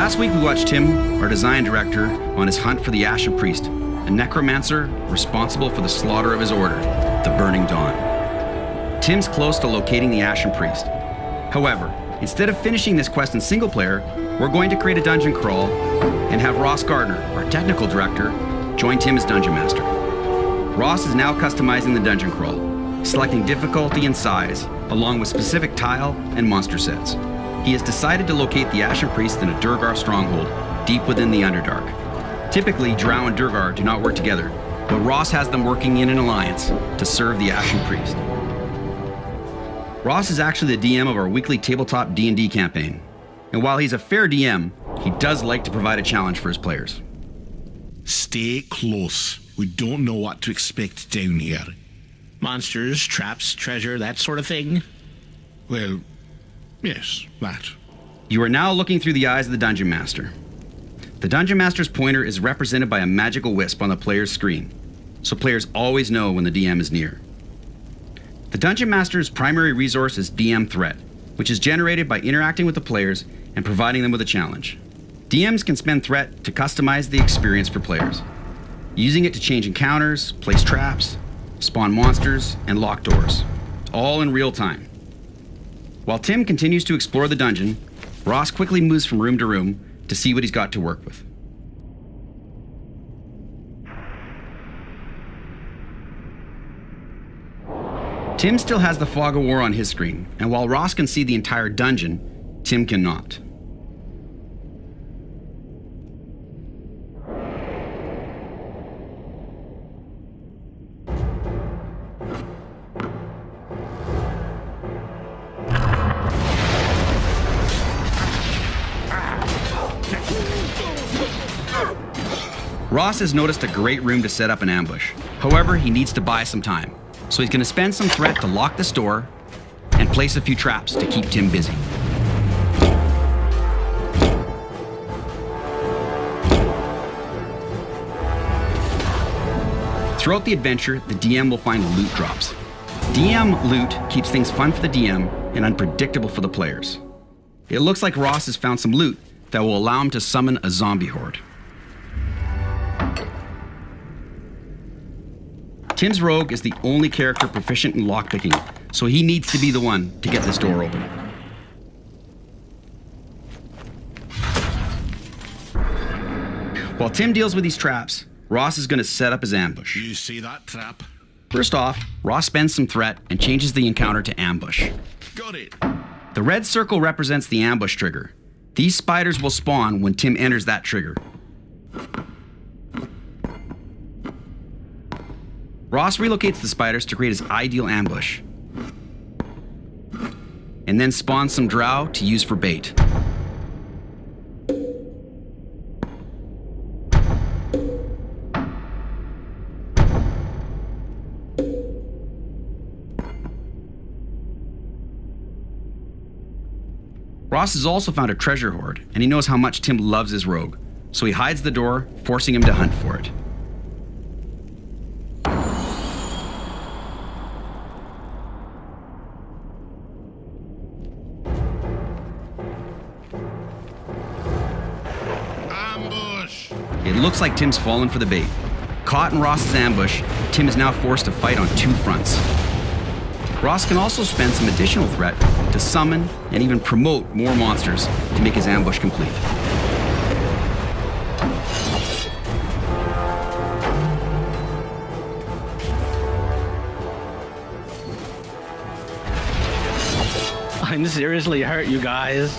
Last week we watched Tim, our design director, on his hunt for the Ashen Priest, a necromancer responsible for the slaughter of his order, the Burning Dawn. Tim's close to locating the Ashen Priest. However, instead of finishing this quest in single player, we're going to create a dungeon crawl and have Ross Gardner, our technical director, join Tim as Dungeon Master. Ross is now customizing the dungeon crawl, selecting difficulty and size, along with specific tile and monster sets. He has decided to locate the Ashen Priest in a Durgar stronghold, deep within the Underdark. Typically, Drow and Durgar do not work together, but Ross has them working in an alliance to serve the Ashen Priest. Ross is actually the DM of our weekly tabletop D&D campaign, and while he's a fair DM, he does like to provide a challenge for his players. Stay close. We don't know what to expect down here. Monsters, traps, treasure, that sort of thing? Well, yes, that. You are now looking through the eyes of the Dungeon Master. The Dungeon Master's pointer is represented by a magical wisp on the player's screen, so players always know when the DM is near. The Dungeon Master's primary resource is DM Threat, which is generated by interacting with the players and providing them with a challenge. DMs can spend Threat to customize the experience for players, using it to change encounters, place traps, spawn monsters, and lock doors, all in real time. While Tim continues to explore the dungeon, Ross quickly moves from room to room to see what he's got to work with. Tim still has the Fog of War on his screen, and while Ross can see the entire dungeon, Tim cannot. Ross has noticed a great room to set up an ambush. However, he needs to buy some time, so he's going to spend some Threat to lock this door and place a few traps to keep Tim busy. Throughout the adventure, the DM will find loot drops. DM loot keeps things fun for the DM and unpredictable for the players. It looks like Ross has found some loot that will allow him to summon a zombie horde. Tim's rogue is the only character proficient in lockpicking, so he needs to be the one to get this door open. While Tim deals with these traps, Ross is going to set up his ambush. You see that trap? First off, Ross spends some Threat and changes the encounter to ambush. Got it. The red circle represents the ambush trigger. These spiders will spawn when Tim enters that trigger. Ross relocates the spiders to create his ideal ambush, and then spawns some drow to use for bait. Ross has also found a treasure hoard, and he knows how much Tim loves his rogue, so he hides the door, forcing him to hunt for it. It looks like Tim's fallen for the bait. Caught in Ross's ambush, Tim is now forced to fight on two fronts. Ross can also spend some additional Threat to summon and even promote more monsters to make his ambush complete. I'm seriously hurt, you guys.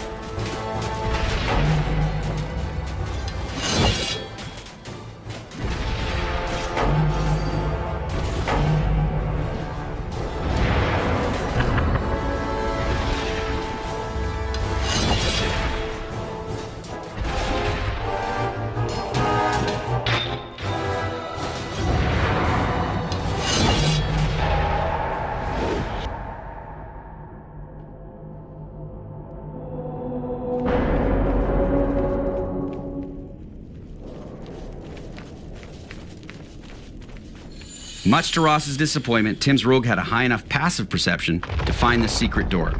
Much to Ross's disappointment, Tim's rogue had a high enough passive perception to find the secret door.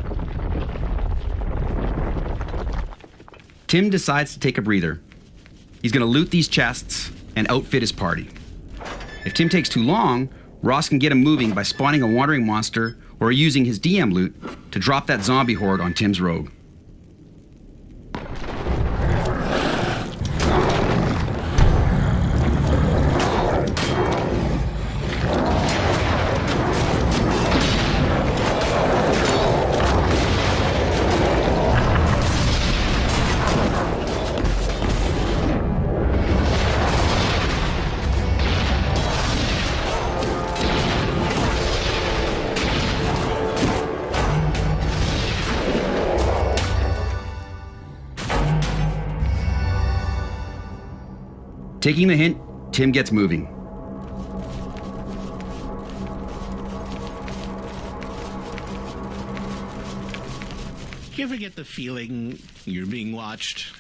Tim decides to take a breather. He's going to loot these chests and outfit his party. If Tim takes too long, Ross can get him moving by spawning a wandering monster or using his DM loot to drop that zombie horde on Tim's rogue. Taking the hint, Tim gets moving. You ever get the feeling you're being watched?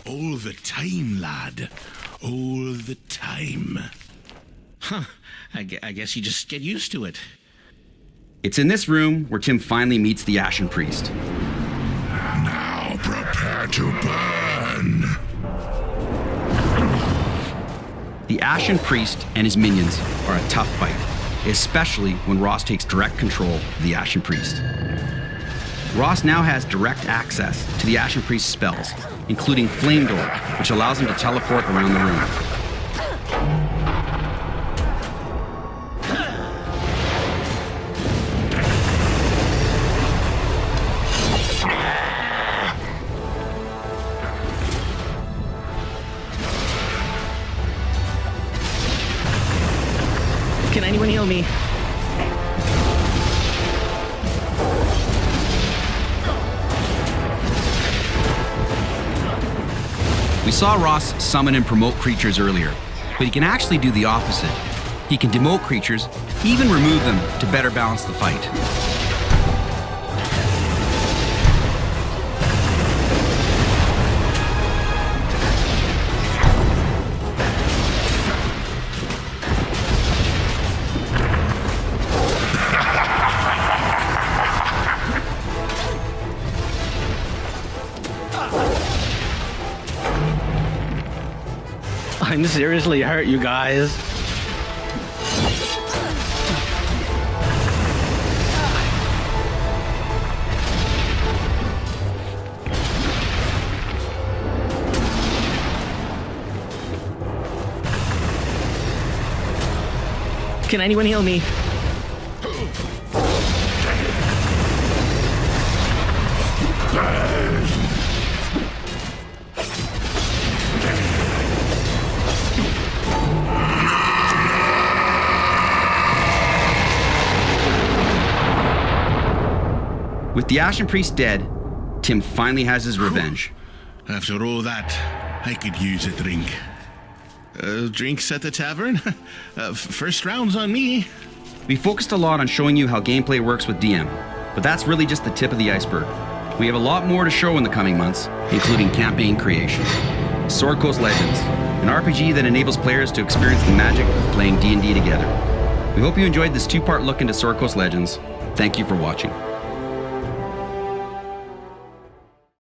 All the time, lad. All the time. Huh. I guess you just get used to it. It's in this room where Tim finally meets the Ashen Priest. Now prepare to burn. The Ashen Priest and his minions are a tough fight, especially when Ross takes direct control of the Ashen Priest. Ross now has direct access to the Ashen Priest's spells, including Flame Door, which allows him to teleport around the room. Can anyone heal me? We saw Ross summon and promote creatures earlier, but he can actually do the opposite. He can demote creatures, even remove them to better balance the fight. I'm seriously hurt, you guys. Can anyone heal me? With the Ashen Priest dead, Tim finally has his revenge. After all that, I could use a drink. Drinks at the tavern? First round's on me. We focused a lot on showing you how gameplay works with DM, but that's really just the tip of the iceberg. We have a lot more to show in the coming months, including campaign creation, Sword Coast Legends, an RPG that enables players to experience the magic of playing D&D together. We hope you enjoyed this two-part look into Sword Coast Legends. Thank you for watching.